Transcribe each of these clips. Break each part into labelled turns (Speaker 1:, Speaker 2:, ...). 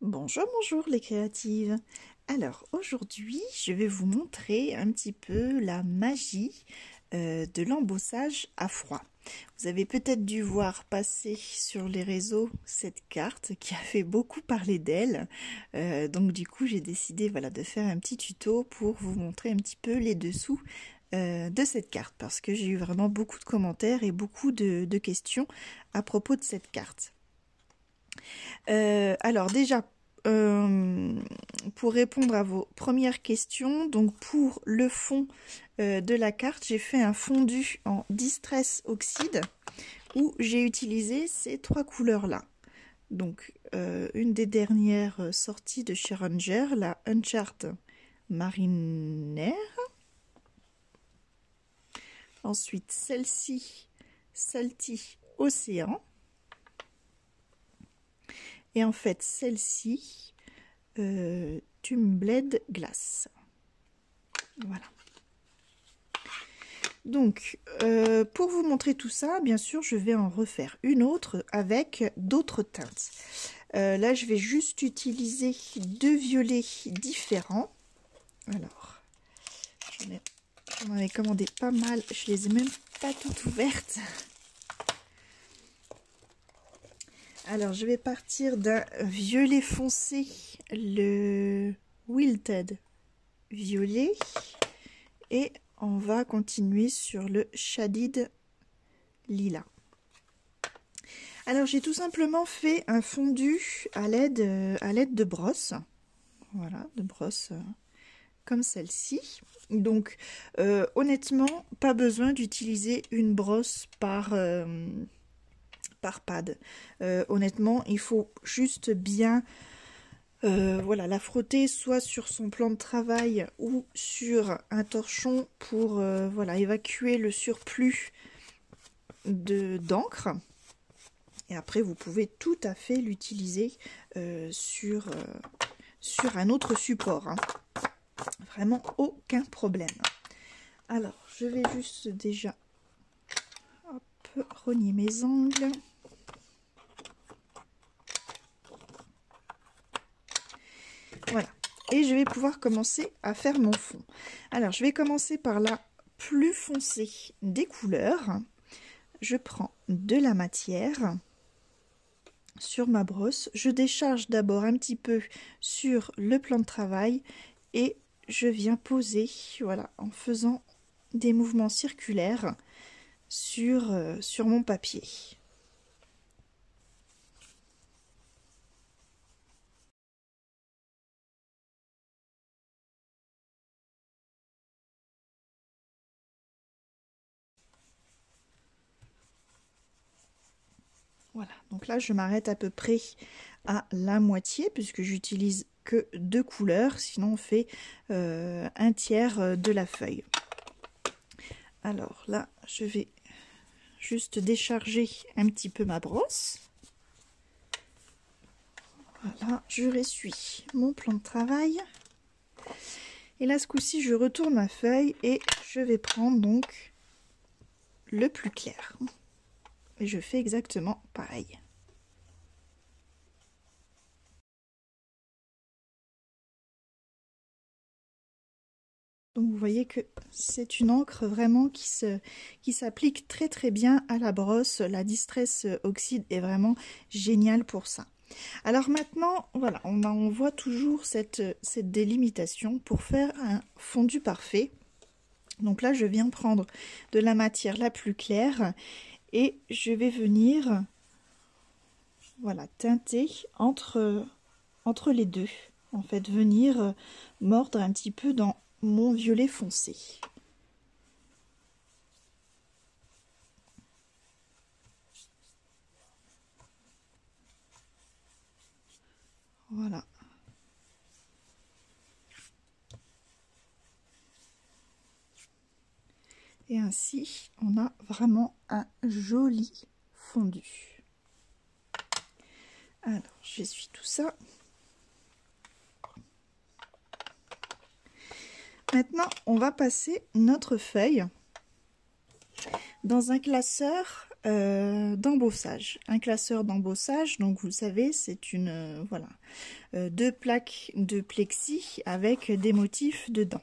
Speaker 1: Bonjour, bonjour les créatives. Alors aujourd'hui, je vais vous montrer un petit peu la magie de l'embossage à froid. Vous avez peut-être dû voir passer sur les réseaux cette carte qui a fait beaucoup parler d'elle. Donc du coup, j'ai décidé de faire un petit tuto pour vous montrer un petit peu les dessous de cette carte parce que j'ai eu vraiment beaucoup de commentaires et beaucoup de questions à propos de cette carte. Alors déjà, pour répondre à vos premières questions, donc pour le fond de la carte, j'ai fait un fondu en Distress Oxide où j'ai utilisé ces trois couleurs-là. Donc une des dernières sorties de chez Ranger, la Uncharted Marinaire. Ensuite celle-ci, Salty Océan. Et en fait celle-ci, Tumblead Glace. Voilà. Donc, pour vous montrer tout ça, bien sûr, je vais en refaire une autre avec d'autres teintes. Là, je vais juste utiliser deux violets différents. Alors, j'en avais commandé pas mal. Je les ai même pas toutes ouvertes. Alors, je vais partir d'un violet foncé, le Wilted Violet. Et on va continuer sur le Shaded Lilas. Alors j'ai tout simplement fait un fondu à l'aide de brosses. Voilà, de brosses comme celle-ci. Donc honnêtement, pas besoin d'utiliser une brosse par pad. Honnêtement, il faut juste bien la frotter soit sur son plan de travail ou sur un torchon pour évacuer le surplus d'encre. Et après, vous pouvez tout à fait l'utiliser sur un autre support. Hein. Vraiment aucun problème. Alors, je vais juste déjà rogner mes ongles. Voilà. Et je vais pouvoir commencer à faire mon fond. Alors, je vais commencer par la plus foncée des couleurs. Je prends de la matière sur ma brosse. Je décharge d'abord un petit peu sur le plan de travail et je viens poser, voilà, en faisant des mouvements circulaires sur mon papier. Voilà, donc là je m'arrête à peu près à la moitié puisque j'utilise que deux couleurs, sinon on fait un tiers de la feuille. Alors là, je vais juste décharger un petit peu ma brosse. Voilà, je ressuie mon plan de travail. Et là, ce coup-ci, je retourne ma feuille et je vais prendre donc le plus clair. Et je fais exactement pareil. Donc vous voyez que c'est une encre vraiment qui s'applique très très bien à la brosse. La Distress Oxide est vraiment géniale pour ça. Alors maintenant, voilà, on voit toujours cette délimitation pour faire un fondu parfait. Donc là, je viens prendre de la matière la plus claire et je vais venir, voilà, teinter entre les deux. En fait, venir mordre un petit peu dans mon violet foncé. Voilà. Et ainsi, on a vraiment un joli fondu. Alors, j'essuie tout ça. Maintenant, on va passer notre feuille dans un classeur d'embossage. Un classeur d'embossage, donc vous le savez, c'est une voilà, 2 plaques de plexi avec des motifs dedans.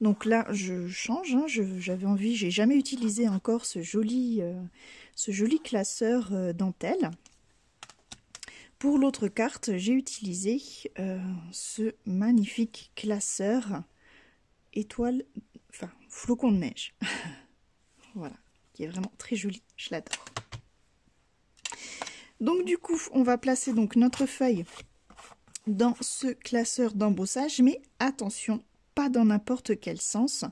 Speaker 1: Donc là, je change, hein, j'avais envie, j'ai jamais utilisé encore ce joli classeur dentelle. Pour l'autre carte, j'ai utilisé ce magnifique classeur étoile, enfin flocon de neige. Voilà, qui est vraiment très joli, je l'adore. Donc du coup, on va placer donc notre feuille dans ce classeur d'embossage, mais attention, pas dans n'importe quel sens,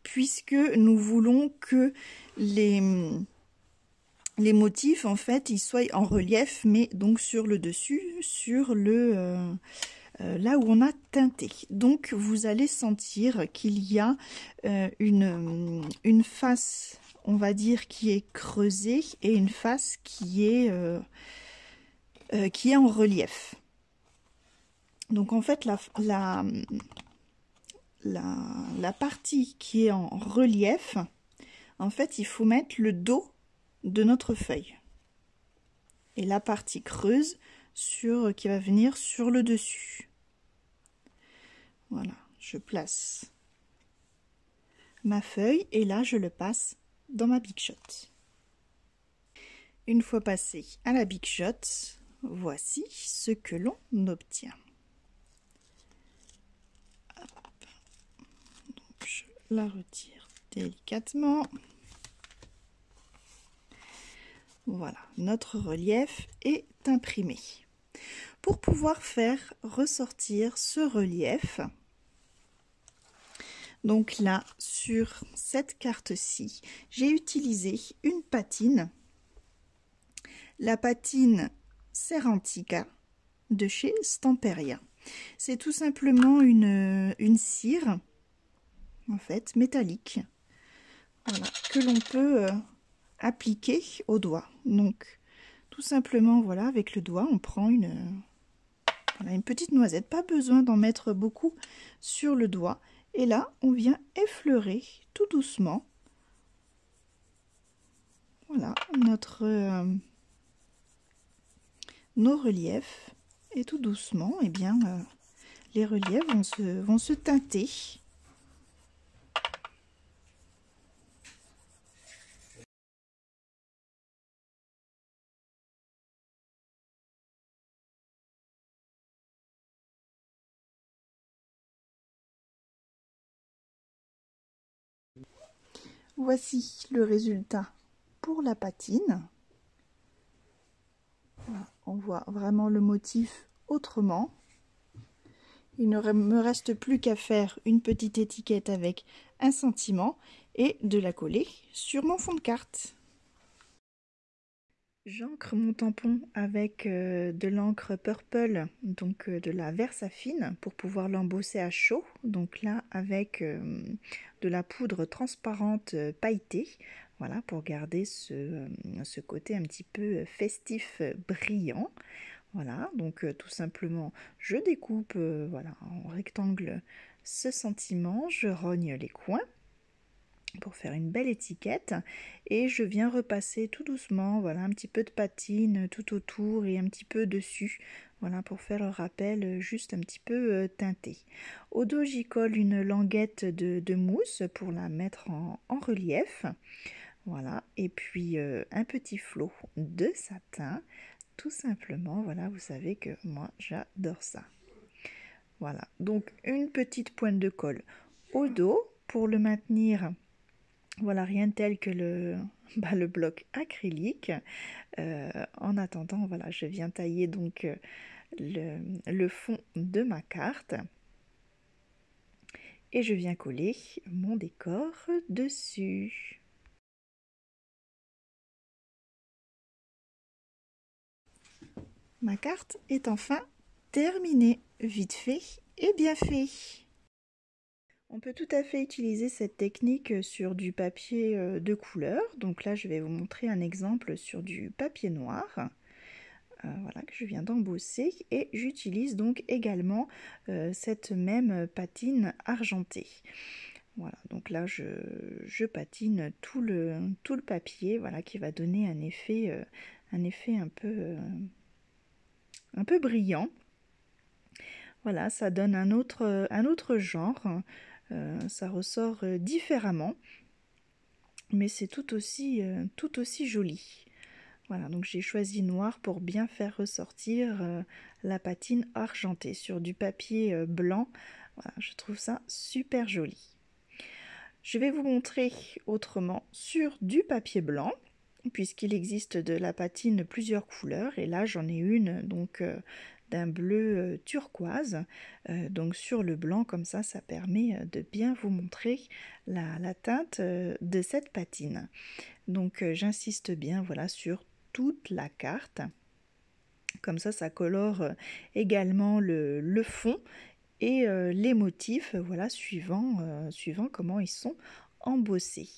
Speaker 1: puisque nous voulons que les motifs, en fait, ils soient en relief, mais donc sur le dessus, sur le là où on a teinté. Donc vous allez sentir qu'il y a une face, on va dire, qui est creusée et une face qui est en relief. Donc en fait la partie qui est en relief, en fait il faut mettre le dos de notre feuille et la partie creuse qui va venir sur le dessus. Voilà, je place ma feuille et là je le passe dans ma Big Shot. Une fois passé à la Big Shot, voici ce que l'on obtient. Donc je la retire délicatement. Voilà, notre relief est imprimé. Pour pouvoir faire ressortir ce relief, donc là, sur cette carte-ci, j'ai utilisé une patine, la patine Cerantica de chez Stamperia. C'est tout simplement une cire, en fait, métallique, voilà, que l'on peut appliquer au doigt. Donc, tout simplement, voilà, avec le doigt, on prend voilà, une petite noisette. Pas besoin d'en mettre beaucoup sur le doigt. Et là, on vient effleurer tout doucement, voilà, nos reliefs. Et tout doucement, eh bien, les reliefs vont se teinter. Voici le résultat pour la patine. Voilà, on voit vraiment le motif autrement. Il ne me reste plus qu'à faire une petite étiquette avec un sentiment et de la coller sur mon fond de carte. J'encre mon tampon avec de l'encre purple, donc de la Versafine, pour pouvoir l'embosser à chaud. Donc là, avec de la poudre transparente pailletée, voilà, pour garder ce côté un petit peu festif, brillant. Voilà, donc tout simplement, je découpe voilà, en rectangle ce sentiment, je rogne les coins pour faire une belle étiquette et je viens repasser tout doucement, voilà, un petit peu de patine tout autour et un petit peu dessus, voilà, pour faire le rappel juste un petit peu teinté. Au dos, j'y colle une languette de mousse pour la mettre en relief, voilà, et puis un petit flot de satin, tout simplement. Voilà, vous savez que moi j'adore ça. Voilà, donc une petite pointe de colle au dos pour le maintenir. Voilà, rien de tel que le bloc acrylique. En attendant, voilà, je viens tailler donc le fond de ma carte et je viens coller mon décor dessus. Ma carte est enfin terminée, vite fait et bien fait. On peut tout à fait utiliser cette technique sur du papier de couleur. Donc là, je vais vous montrer un exemple sur du papier noir. Voilà, que je viens d'embosser. Et j'utilise donc également cette même patine argentée. Voilà, donc là je patine tout le papier, voilà, qui va donner un effet un peu brillant. Voilà, ça donne un autre genre, ça ressort différemment, mais c'est tout aussi joli. Voilà, donc j'ai choisi noir pour bien faire ressortir la patine argentée sur du papier blanc. Voilà, je trouve ça super joli. Je vais vous montrer autrement sur du papier blanc, puisqu'il existe de la patine plusieurs couleurs, et là j'en ai une donc d'un bleu turquoise, donc sur le blanc, comme ça permet de bien vous montrer la teinte de cette patine. Donc j'insiste bien, voilà, sur toute la carte, comme ça colore également le fond et les motifs, voilà, suivant comment ils sont embossés.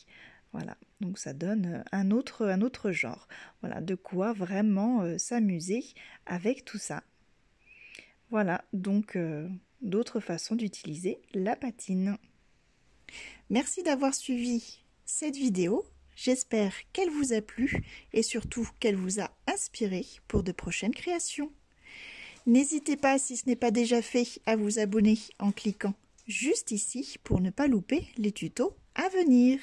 Speaker 1: Voilà, donc ça donne un autre genre. Voilà, de quoi vraiment s'amuser avec tout ça. Voilà, donc d'autres façons d'utiliser la patine. Merci d'avoir suivi cette vidéo. J'espère qu'elle vous a plu et surtout qu'elle vous a inspiré pour de prochaines créations. N'hésitez pas, si ce n'est pas déjà fait, à vous abonner en cliquant juste ici pour ne pas louper les tutos à venir.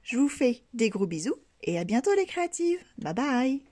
Speaker 1: Je vous fais des gros bisous et à bientôt les créatives. Bye bye!